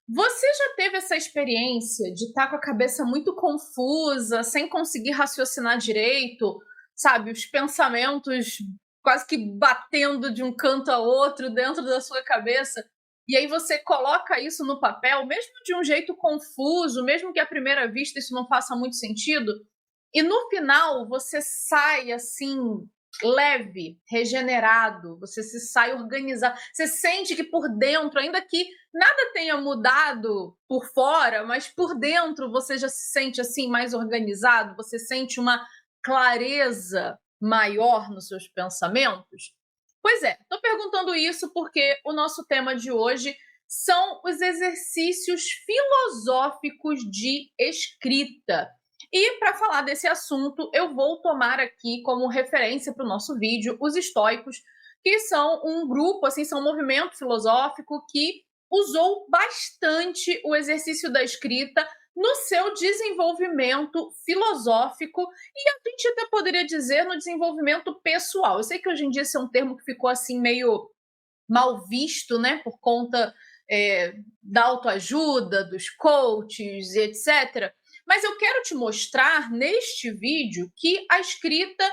Você já teve essa experiência de estar com a cabeça muito confusa, sem conseguir raciocinar direito, sabe, os pensamentos quase que batendo de um canto a outro dentro da sua cabeça, e aí você coloca isso no papel, mesmo de um jeito confuso, mesmo que à primeira vista isso não faça muito sentido, e no final você sai assim, leve, regenerado, você se sai organizado, você sente que por dentro, ainda que nada tenha mudado por fora, mas por dentro você já se sente assim mais organizado, você sente uma clareza maior nos seus pensamentos? Pois é, estou perguntando isso porque o nosso tema de hoje são os exercícios filosóficos de escrita. E para falar desse assunto, eu vou tomar aqui como referência para o nosso vídeo os estoicos, que são um grupo, assim, são um movimento filosófico que usou bastante o exercício da escrita no seu desenvolvimento filosófico e a gente até poderia dizer no desenvolvimento pessoal. Eu sei que hoje em dia esse é um termo que ficou assim meio mal visto, né, por conta da autoajuda, dos coaches, etc. Mas eu quero te mostrar neste vídeo que a escrita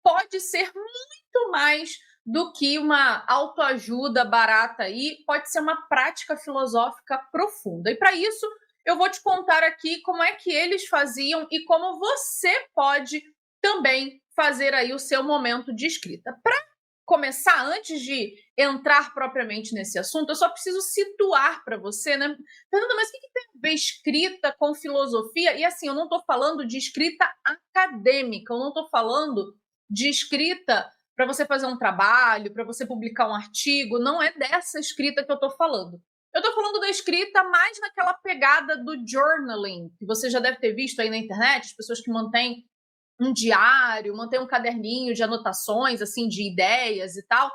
pode ser muito mais do que uma autoajuda barata aí, pode ser uma prática filosófica profunda. E para isso, eu vou te contar aqui como é que eles faziam e como você pode também fazer aí o seu momento de escrita. Para começar, antes de entrar propriamente nesse assunto, eu só preciso situar para você, né? Fernanda, mas o que tem a ver escrita com filosofia? E assim, eu não estou falando de escrita acadêmica, eu não estou falando de escrita para você fazer um trabalho, para você publicar um artigo, não é dessa escrita que eu estou falando. Eu estou falando da escrita mais naquela pegada do journaling, que você já deve ter visto aí na internet, as pessoas que mantêm um diário, manter um caderninho de anotações, assim, de ideias e tal.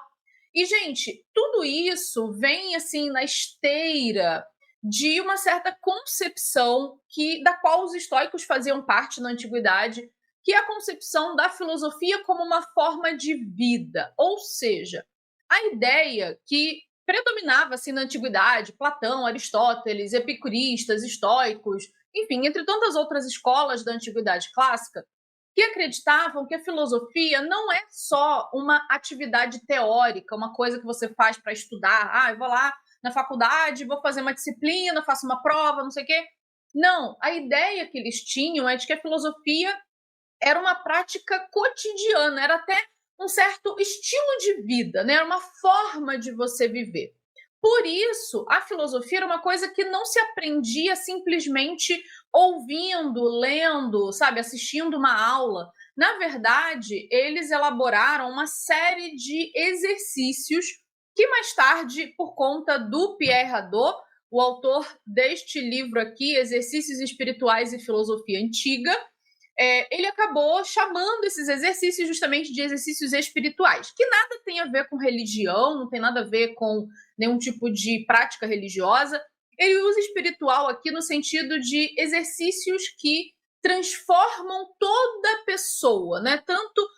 E, gente, tudo isso vem, assim, na esteira de uma certa concepção da qual os estoicos faziam parte na antiguidade, que é a concepção da filosofia como uma forma de vida. Ou seja, a ideia que predominava assim na antiguidade, Platão, Aristóteles, epicuristas, estoicos, enfim, entre tantas outras escolas da antiguidade clássica, que acreditavam que a filosofia não é só uma atividade teórica, uma coisa que você faz para estudar. Ah, eu vou lá na faculdade, vou fazer uma disciplina, faço uma prova, não sei o quê. Não, a ideia que eles tinham é de que a filosofia era uma prática cotidiana, era até um certo estilo de vida, né? Era uma forma de você viver. Por isso, a filosofia era uma coisa que não se aprendia simplesmente ouvindo, lendo, sabe, assistindo uma aula. Na verdade, eles elaboraram uma série de exercícios que mais tarde, por conta do Pierre Hadot, o autor deste livro aqui, Exercícios Espirituais e Filosofia Antiga, ele acabou chamando esses exercícios justamente de exercícios espirituais, que nada tem a ver com religião, não tem nada a ver com nenhum tipo de prática religiosa. Ele usa espiritual aqui no sentido de exercícios que transformam toda a pessoa, né? Tanto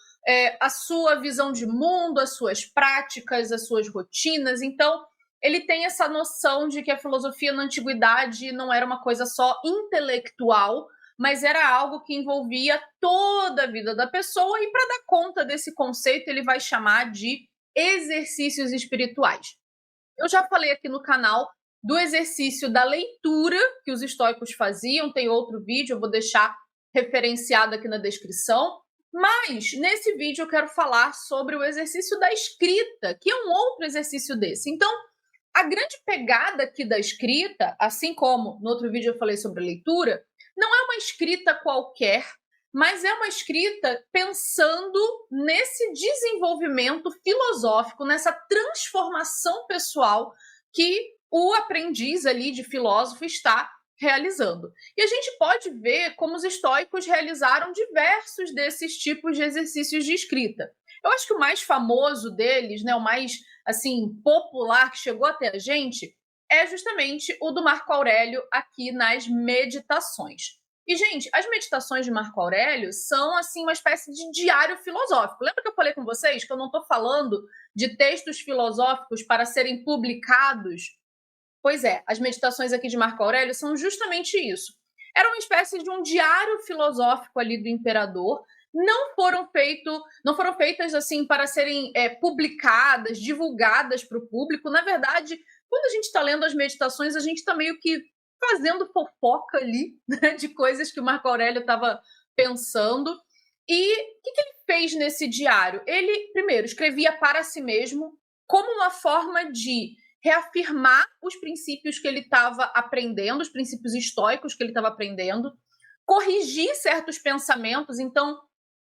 a sua visão de mundo, as suas práticas, as suas rotinas. Então, ele tem essa noção de que a filosofia na antiguidade não era uma coisa só intelectual, mas era algo que envolvia toda a vida da pessoa, e para dar conta desse conceito, ele vai chamar de exercícios espirituais. Eu já falei aqui no canal do exercício da leitura que os estoicos faziam, tem outro vídeo, eu vou deixar referenciado aqui na descrição. Mas nesse vídeo eu quero falar sobre o exercício da escrita, que é um outro exercício desse. Então, a grande pegada aqui da escrita, assim como no outro vídeo eu falei sobre a leitura, não é uma escrita qualquer, mas é uma escrita pensando nesse desenvolvimento filosófico, nessa transformação pessoal que o aprendiz ali de filósofo está realizando. E a gente pode ver como os estoicos realizaram diversos desses tipos de exercícios de escrita. Eu acho que o mais famoso deles, né, o mais assim popular que chegou até a gente, é justamente o do Marco Aurélio aqui nas Meditações. E, gente, as meditações de Marco Aurélio são, assim, uma espécie de diário filosófico. Lembra que eu falei com vocês que eu não estou falando de textos filosóficos para serem publicados Pois é, as meditações aqui de Marco Aurélio são justamente isso. Era uma espécie de um diário filosófico ali do imperador. Não foram feitas assim para serem publicadas, divulgadas para o público. Na verdade, quando a gente está lendo as meditações, a gente está meio que fazendo fofoca ali, né, de coisas que o Marco Aurélio estava pensando. E o que ele fez nesse diário? Ele, primeiro, escrevia para si mesmo como uma forma de reafirmar os princípios que ele estava aprendendo, os princípios estoicos que ele estava aprendendo, corrigir certos pensamentos. Então,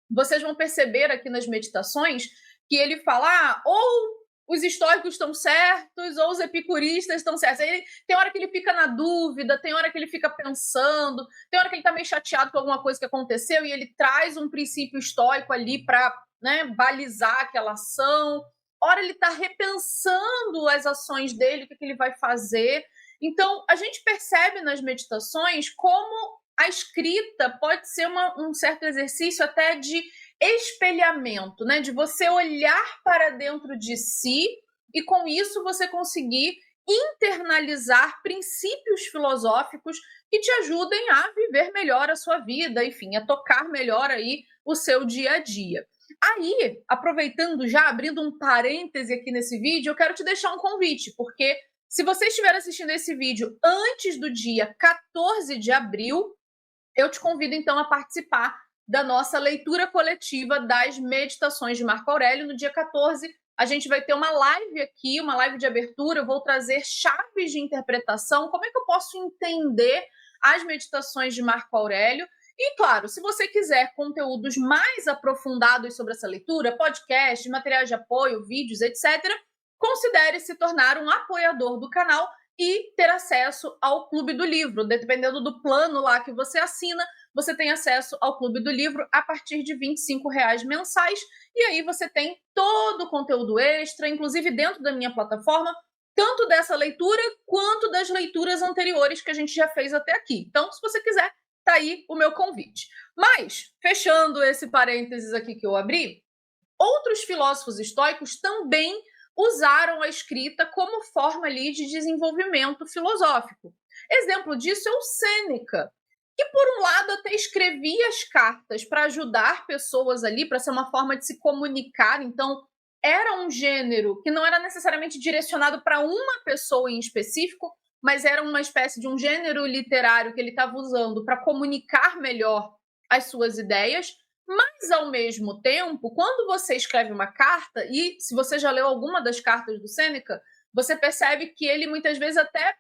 vocês vão perceber aqui nas meditações que ele fala, ou os estoicos estão certos, ou os epicuristas estão certos. Aí, tem hora que ele fica na dúvida, tem hora que ele fica pensando, tem hora que ele está meio chateado com alguma coisa que aconteceu e ele traz um princípio estoico ali para, né, balizar aquela ação. Ora, ele está repensando as ações dele, o que ele vai fazer. Então, a gente percebe nas meditações como a escrita pode ser um certo exercício até de espelhamento, né? De você olhar para dentro de si e, com isso, você conseguir internalizar princípios filosóficos que te ajudem a viver melhor a sua vida, enfim, a tocar melhor aí o seu dia a dia. Aí, aproveitando já, abrindo um parêntese aqui nesse vídeo, eu quero te deixar um convite, porque se você estiver assistindo esse vídeo antes do dia 14 de abril, eu te convido então a participar da nossa leitura coletiva das meditações de Marco Aurélio. No dia 14, a gente vai ter uma live aqui, uma live de abertura. Eu vou trazer chaves de interpretação, como é que eu posso entender as meditações de Marco Aurélio. E, claro, se você quiser conteúdos mais aprofundados sobre essa leitura, podcast, materiais de apoio, vídeos, etc., considere se tornar um apoiador do canal e ter acesso ao Clube do Livro. Dependendo do plano lá que você assina, você tem acesso ao Clube do Livro a partir de R$ 25 mensais. E aí você tem todo o conteúdo extra, inclusive dentro da minha plataforma, tanto dessa leitura quanto das leituras anteriores que a gente já fez até aqui. Então, se você quiser, tá aí o meu convite. Mas, fechando esse parênteses aqui que eu abri, outros filósofos estoicos também usaram a escrita como forma ali de desenvolvimento filosófico. Exemplo disso é o Sêneca, que por um lado até escrevia as cartas para ajudar pessoas ali, para ser uma forma de se comunicar. Então, era um gênero que não era necessariamente direcionado para uma pessoa em específico, mas era uma espécie de um gênero literário que ele estava usando para comunicar melhor as suas ideias. Mas, ao mesmo tempo, quando você escreve uma carta, e se você já leu alguma das cartas do Sêneca, você percebe que ele muitas vezes até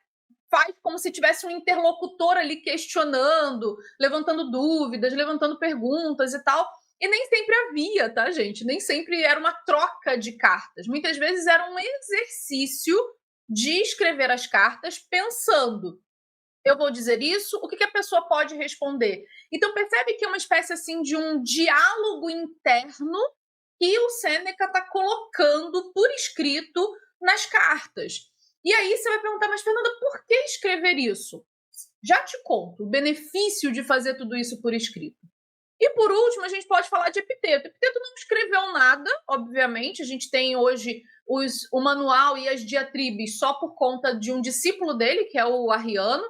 faz como se tivesse um interlocutor ali questionando, levantando dúvidas, levantando perguntas e tal. E nem sempre havia, tá, gente? Nem sempre era uma troca de cartas. Muitas vezes era um exercício de escrever as cartas pensando: eu vou dizer isso, o que a pessoa pode responder? Então, percebe que é uma espécie assim de um diálogo interno que o Sêneca está colocando por escrito nas cartas. E aí você vai perguntar, mas Fernanda, por que escrever isso? Já te conto o benefício de fazer tudo isso por escrito. E por último, a gente pode falar de Epiteto. Epiteto não escreveu nada, obviamente. A gente tem hoje o manual e as diatribes só por conta de um discípulo dele, que é o Arriano,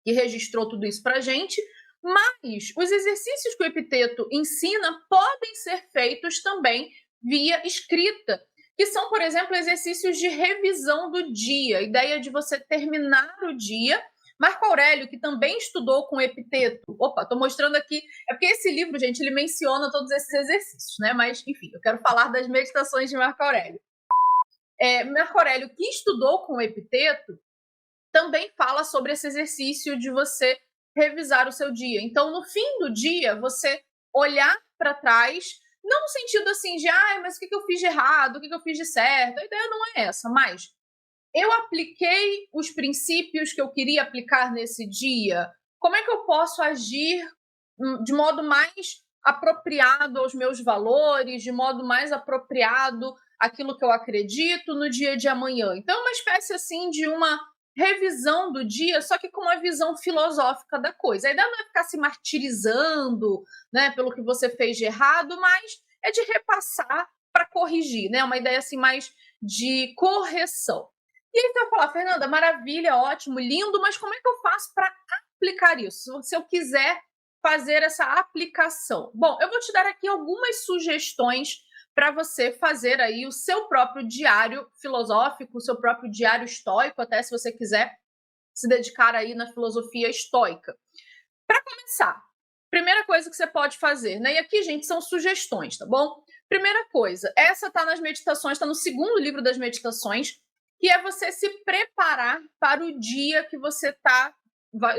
que registrou tudo isso para a gente, mas os exercícios que o Epiteto ensina podem ser feitos também via escrita, que são, por exemplo, exercícios de revisão do dia, a ideia de você terminar o dia. Marco Aurélio, que também estudou com Epiteto, estou mostrando aqui, é porque esse livro, gente, ele menciona todos esses exercícios, né? Mas, enfim, eu quero falar das meditações de Marco Aurélio. Marco Aurélio, que estudou com Epiteto, também fala sobre esse exercício de você revisar o seu dia. Então, no fim do dia, você olhar para trás, não no sentido assim de, mas o que eu fiz de errado, o que eu fiz de certo, a ideia não é essa, mas eu apliquei os princípios que eu queria aplicar nesse dia, como é que eu posso agir de modo mais apropriado aos meus valores, de modo mais apropriado àquilo que eu acredito no dia de amanhã. Então, é uma espécie assim de uma revisão do dia, só que com uma visão filosófica da coisa. A ideia não é ficar se martirizando, né, pelo que você fez de errado, mas é de repassar para corrigir, né? Uma ideia assim mais de correção. E aí você vai falar, Fernanda, maravilha, ótimo, lindo, mas como é que eu faço para aplicar isso? Se eu quiser fazer essa aplicação. Bom, eu vou te dar aqui algumas sugestões para você fazer aí o seu próprio diário filosófico, o seu próprio diário estoico, até se você quiser se dedicar aí na filosofia estoica. Para começar, primeira coisa que você pode fazer, né? E aqui, gente, são sugestões, tá bom? Primeira coisa, essa tá nas meditações, tá no segundo livro das meditações, que é você se preparar para o dia que você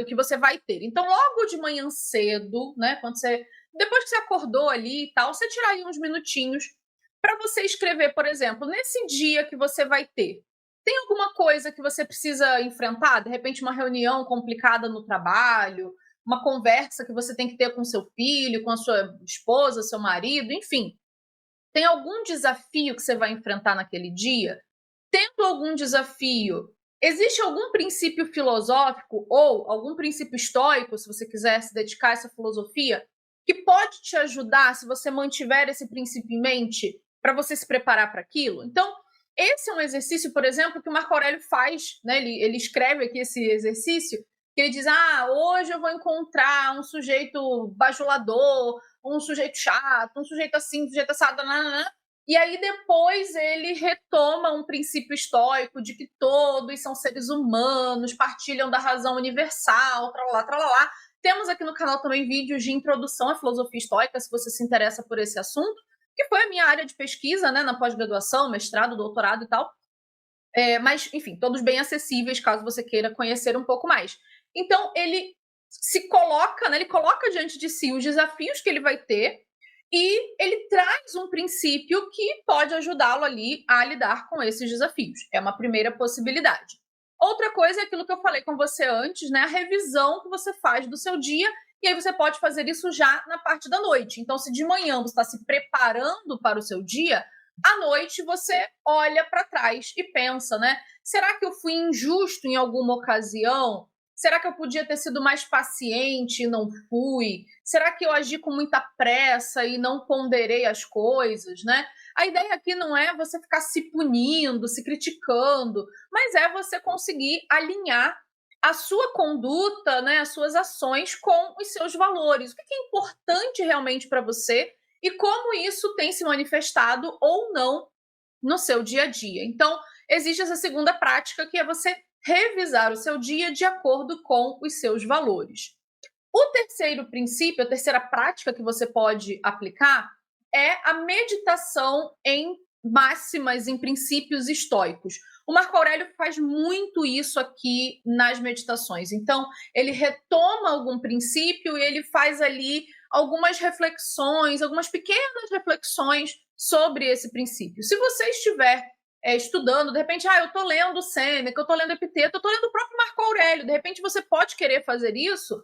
que você vai ter. Então, logo de manhã cedo, né, depois que você acordou ali e tal, você tirar aí uns minutinhos para você escrever, por exemplo, nesse dia que você vai ter. Tem alguma coisa que você precisa enfrentar? De repente, uma reunião complicada no trabalho, uma conversa que você tem que ter com seu filho, com a sua esposa, seu marido, enfim. Tem algum desafio que você vai enfrentar naquele dia? Tendo algum desafio, existe algum princípio filosófico ou algum princípio estoico, se você quiser se dedicar a essa filosofia, que pode te ajudar, se você mantiver esse princípio em mente, para você se preparar para aquilo? Então, esse é um exercício, por exemplo, que o Marco Aurélio faz, né? Ele escreve aqui esse exercício, que ele diz: hoje eu vou encontrar um sujeito bajulador, um sujeito chato, um sujeito assim, um sujeito assado, nananã. E aí depois ele retoma um princípio estoico de que todos são seres humanos, partilham da razão universal, tralalá, tralalá. Temos aqui no canal também vídeos de introdução à filosofia estoica, se você se interessa por esse assunto, que foi a minha área de pesquisa, né, na pós-graduação, mestrado, doutorado e tal. Mas, enfim, todos bem acessíveis, caso você queira conhecer um pouco mais. Então, ele se coloca, né, ele coloca diante de si os desafios que ele vai ter e ele traz um princípio que pode ajudá-lo ali a lidar com esses desafios. É uma primeira possibilidade. Outra coisa é aquilo que eu falei com você antes, né? A revisão que você faz do seu dia, e aí você pode fazer isso já na parte da noite. Então, se de manhã você está se preparando para o seu dia, à noite você olha para trás e pensa, né? Será que eu fui injusto em alguma ocasião? Será que eu podia ter sido mais paciente e não fui? Será que eu agi com muita pressa e não ponderei as coisas, né? A ideia aqui não é você ficar se punindo, se criticando, mas é você conseguir alinhar a sua conduta, né, as suas ações com os seus valores. O que é importante realmente para você e como isso tem se manifestado ou não no seu dia a dia. Então, existe essa segunda prática, que é você revisar o seu dia de acordo com os seus valores. O terceiro princípio, a terceira prática que você pode aplicar é a meditação em máximas, em princípios estoicos. O Marco Aurélio faz muito isso aqui nas meditações. Então, ele retoma algum princípio e ele faz ali algumas reflexões, algumas pequenas reflexões sobre esse princípio. Se você estiver estudando, de repente, eu estou lendo Sêneca, eu estou lendo Epiteto, eu estou lendo o próprio Marco Aurélio, de repente você pode querer fazer isso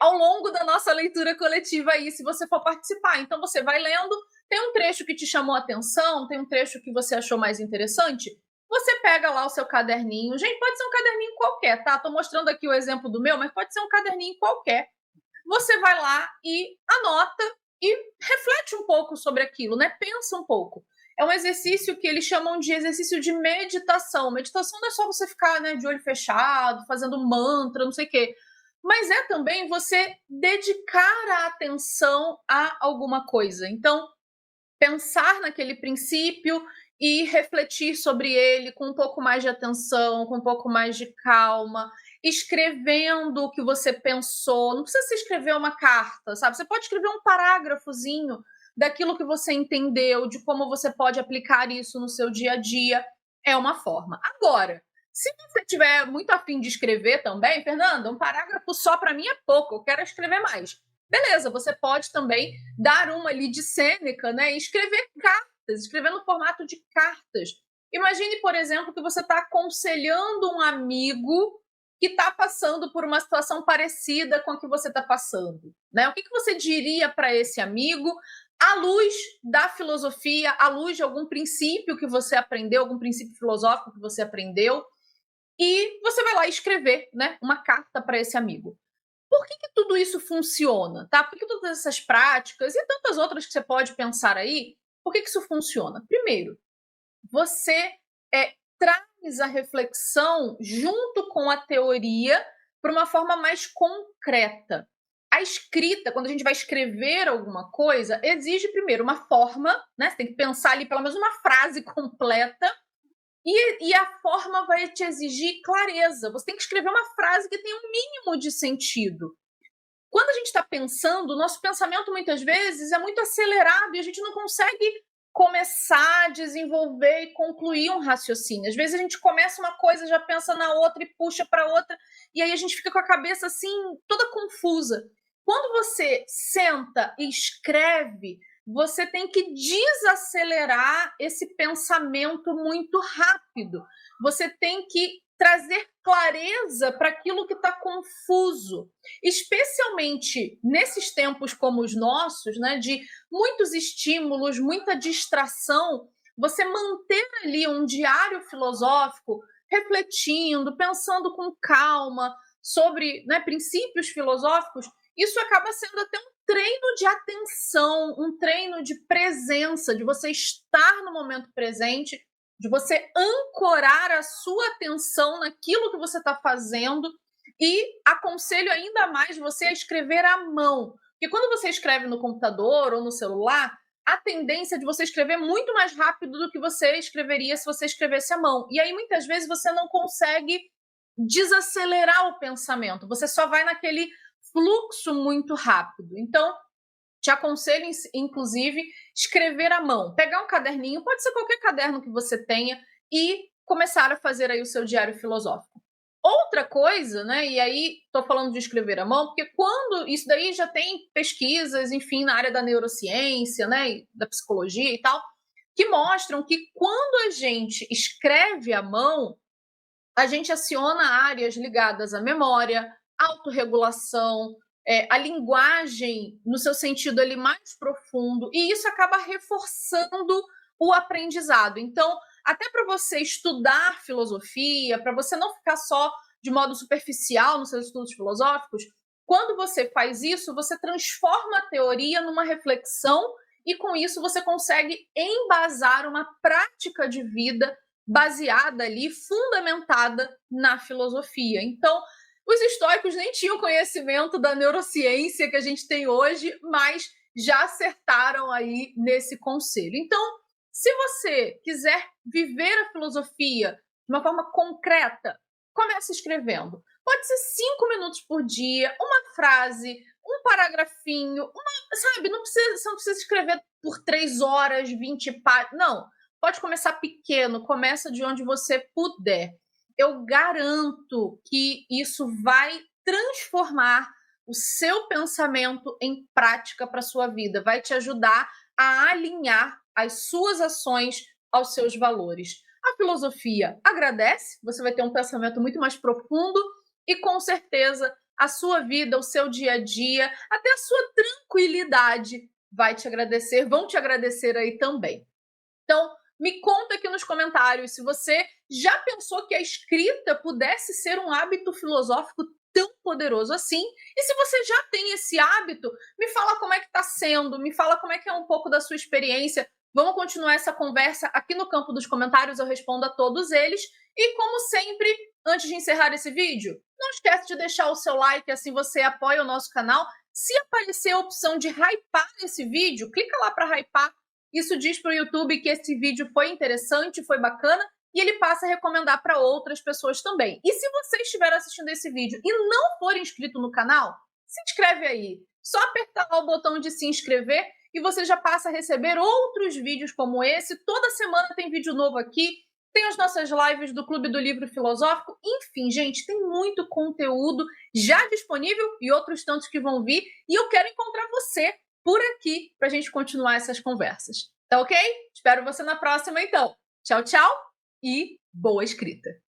ao longo da nossa leitura coletiva aí, se você for participar. Então você vai lendo, tem um trecho que te chamou a atenção, tem um trecho que você achou mais interessante, você pega lá o seu caderninho. Gente, pode ser um caderninho qualquer, tá? Tô mostrando aqui o exemplo do meu, mas pode ser um caderninho qualquer. Você vai lá e anota e reflete um pouco sobre aquilo, né? Pensa um pouco. É um exercício que eles chamam de exercício de meditação. Meditação não é só você ficar, né, de olho fechado, fazendo mantra, não sei o quê. Mas é também você dedicar a atenção a alguma coisa. Então, pensar naquele princípio e refletir sobre ele com um pouco mais de atenção, com um pouco mais de calma, escrevendo o que você pensou. Não precisa se escrever uma carta, sabe? Você pode escrever um parágrafozinho daquilo que você entendeu, de como você pode aplicar isso no seu dia a dia. É uma forma. Agora, se você tiver muito afim de escrever também, Fernanda, um parágrafo só para mim é pouco, eu quero escrever mais. Beleza, você pode também dar uma ali de Sêneca, né? E escrever cartas, escrever no formato de cartas. Imagine, por exemplo, que você está aconselhando um amigo que está passando por uma situação parecida com a que você está passando, né? O que você diria para esse amigo à luz da filosofia, à luz de algum princípio que você aprendeu, algum princípio filosófico que você aprendeu, e você vai lá escrever, né, uma carta para esse amigo. Por que tudo isso funciona, tá? Por que todas essas práticas e tantas outras que você pode pensar aí, por que isso funciona? Primeiro, você traz a reflexão junto com a teoria para uma forma mais concreta. A escrita, quando a gente vai escrever alguma coisa, exige primeiro uma forma, né? Você tem que pensar ali pelo menos uma frase completa, e a forma vai te exigir clareza. Você tem que escrever uma frase que tenha um mínimo de sentido. Quando a gente está pensando, o nosso pensamento muitas vezes é muito acelerado e a gente não consegue começar a desenvolver e concluir um raciocínio. Às vezes a gente começa uma coisa, já pensa na outra e puxa para outra, e aí a gente fica com a cabeça assim, toda confusa. Quando você senta e escreve, você tem que desacelerar esse pensamento muito rápido. Você tem que trazer clareza para aquilo que está confuso, especialmente nesses tempos como os nossos, né, de muitos estímulos, muita distração. Você manter ali um diário filosófico, refletindo, pensando com calma sobre, né, princípios filosóficos, isso acaba sendo até um treino de atenção, um treino de presença, de você estar no momento presente, de você ancorar a sua atenção naquilo que você está fazendo, e aconselho ainda mais você a escrever à mão. Porque quando você escreve no computador ou no celular, a tendência é de você escrever muito mais rápido do que você escreveria se você escrevesse à mão. E aí, muitas vezes, você não consegue desacelerar o pensamento. Você só vai naquele fluxo muito rápido. Então, te aconselho, inclusive, escrever à mão. Pegar um caderninho, pode ser qualquer caderno que você tenha, e começar a fazer aí o seu diário filosófico. Outra coisa, né, e aí estou falando de escrever à mão, porque quando isso daí já tem pesquisas, enfim, na área da neurociência, né, da psicologia e tal, que mostram que quando a gente escreve à mão, a gente aciona áreas ligadas à memória, autorregulação, a linguagem no seu sentido ali mais profundo, e isso acaba reforçando o aprendizado. Então, até para você estudar filosofia, para você não ficar só de modo superficial nos seus estudos filosóficos, quando você faz isso, você transforma a teoria numa reflexão, e com isso você consegue embasar uma prática de vida baseada ali, fundamentada na filosofia. Então, os estoicos nem tinham conhecimento da neurociência que a gente tem hoje, mas já acertaram aí nesse conselho. Então, se você quiser viver a filosofia de uma forma concreta, comece escrevendo. Pode ser 5 minutos por dia, uma frase, um paragrafinho, sabe? Você não precisa escrever por 3 horas, 20 páginas. Não. Pode começar pequeno, começa de onde você puder. Eu garanto que isso vai transformar o seu pensamento em prática para a sua vida, vai te ajudar a alinhar as suas ações aos seus valores. A filosofia agradece, você vai ter um pensamento muito mais profundo, e com certeza a sua vida, o seu dia a dia, até a sua tranquilidade vai te agradecer, vão te agradecer aí também. Então, me conta aqui nos comentários se você já pensou que a escrita pudesse ser um hábito filosófico tão poderoso assim. E se você já tem esse hábito, me fala como é que está sendo, me fala como é que é um pouco da sua experiência. Vamos continuar essa conversa aqui no campo dos comentários, eu respondo a todos eles. E como sempre, antes de encerrar esse vídeo, não esquece de deixar o seu like, assim você apoia o nosso canal. Se aparecer a opção de hypar esse vídeo, clica lá para hypar. Isso diz para o YouTube que esse vídeo foi interessante, foi bacana, e ele passa a recomendar para outras pessoas também. E se você estiver assistindo esse vídeo e não for inscrito no canal, se inscreve aí. Só apertar o botão de se inscrever e você já passa a receber outros vídeos como esse. Toda semana tem vídeo novo aqui, tem as nossas lives do Clube do Livro Filosófico. Enfim, gente, tem muito conteúdo já disponível e outros tantos que vão vir. E eu quero encontrar você por aqui para a gente continuar essas conversas. Tá ok? Espero você na próxima, então. Tchau, tchau e boa escrita!